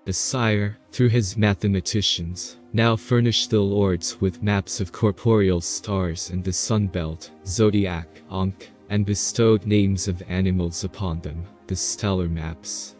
a sire, through his mathematicians, now furnished the lords with maps of corporeal stars and the sun belt, zodiac, Ankh, and bestowed names of animals upon them, the stellar maps.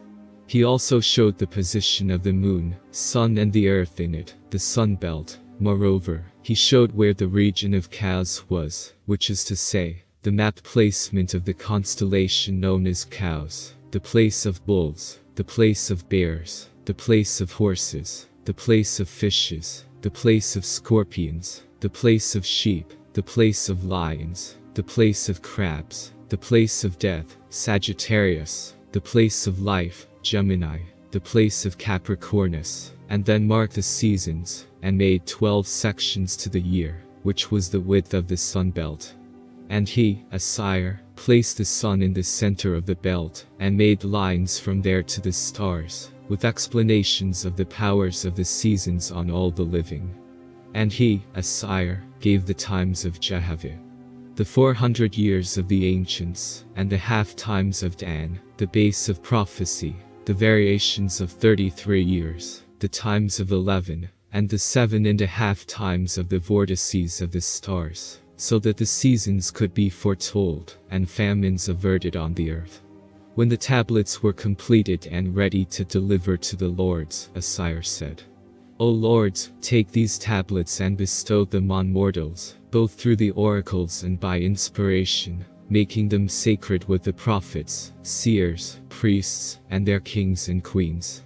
He also showed the position of the moon, sun and the earth in it, the sun belt. Moreover, he showed where the region of cows was, which is to say, the map placement of the constellation known as cows, the place of bulls, the place of bears, the place of horses, the place of fishes, the place of scorpions, the place of sheep, the place of lions, the place of crabs, the place of death, Sagittarius, the place of life, Gemini, the place of Capricornus, and then marked the seasons, and made 12 sections to the year, which was the width of the sun belt. And he, a sire, placed the sun in the center of the belt, and made lines from there to the stars, with explanations of the powers of the seasons on all the living. And he, a sire, gave the times of Jehovah, the 400 years of the ancients, and the half times of Dan, the base of prophecy, the variations of 33 years, the times of 11, and the 7.5 times of the vortices of the stars, so that the seasons could be foretold, and famines averted on the earth. When the tablets were completed and ready to deliver to the lords, a sire said, O lords, take these tablets and bestow them on mortals, both through the oracles and by inspiration, making them sacred with the prophets, seers, priests, and their kings and queens.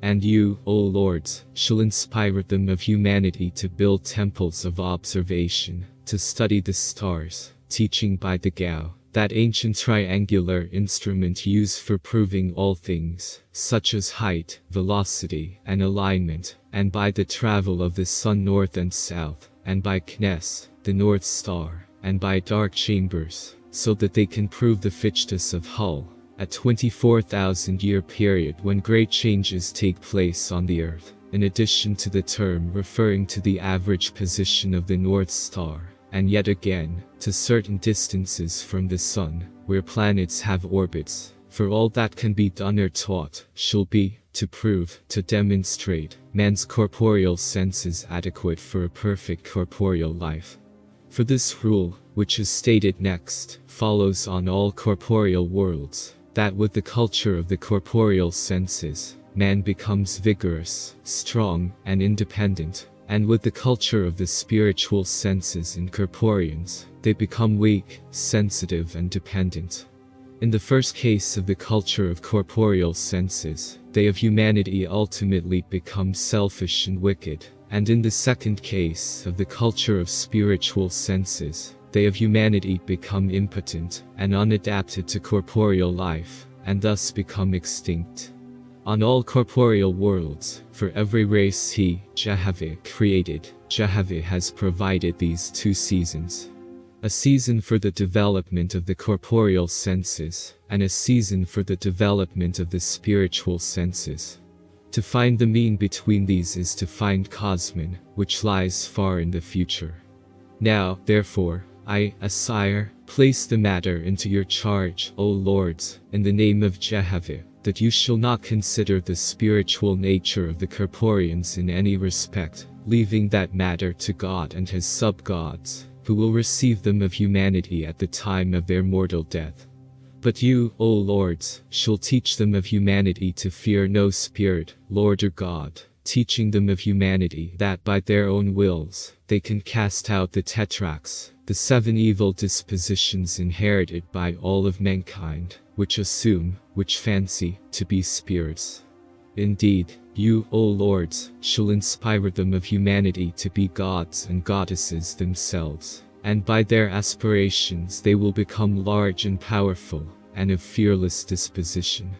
And you, O lords, shall inspire them of humanity to build temples of observation, to study the stars, teaching by the Gao, that ancient triangular instrument used for proving all things, such as height, velocity, and alignment, and by the travel of the sun north and south, and by Knes, the North Star, and by dark chambers, so that they can prove the Fichtus of Hull, a 24,000-year period when great changes take place on the Earth, in addition to the term referring to the average position of the North Star, and yet again, to certain distances from the Sun, where planets have orbits, for all that can be done or taught, shall be, to prove, to demonstrate, man's corporeal senses adequate for a perfect corporeal life. For this rule, which is stated next, follows on all corporeal worlds, that with the culture of the corporeal senses, man becomes vigorous, strong, and independent, and with the culture of the spiritual senses in corporeans, they become weak, sensitive, and dependent. In the first case of the culture of corporeal senses, they of humanity ultimately become selfish and wicked, and in the second case of the culture of spiritual senses, they of humanity become impotent and unadapted to corporeal life, and thus become extinct. On all corporeal worlds, for every race he, Jehovah, created, Jehovah has provided these 2 seasons. A season for the development of the corporeal senses, and a season for the development of the spiritual senses. To find the mean between these is to find Cosmon, which lies far in the future. Now, therefore, I, a sire, place the matter into your charge, O lords, in the name of Jehovah, that you shall not consider the spiritual nature of the corporeans in any respect, leaving that matter to God and his sub-gods, who will receive them of humanity at the time of their mortal death. But you, O lords, shall teach them of humanity to fear no spirit, lord or god, teaching them of humanity that by their own wills, they can cast out the tetrachs, the 7 evil dispositions inherited by all of mankind, which assume, which fancy, to be spirits. Indeed, you, O lords, shall inspire them of humanity to be gods and goddesses themselves, and by their aspirations they will become large and powerful, and of fearless disposition.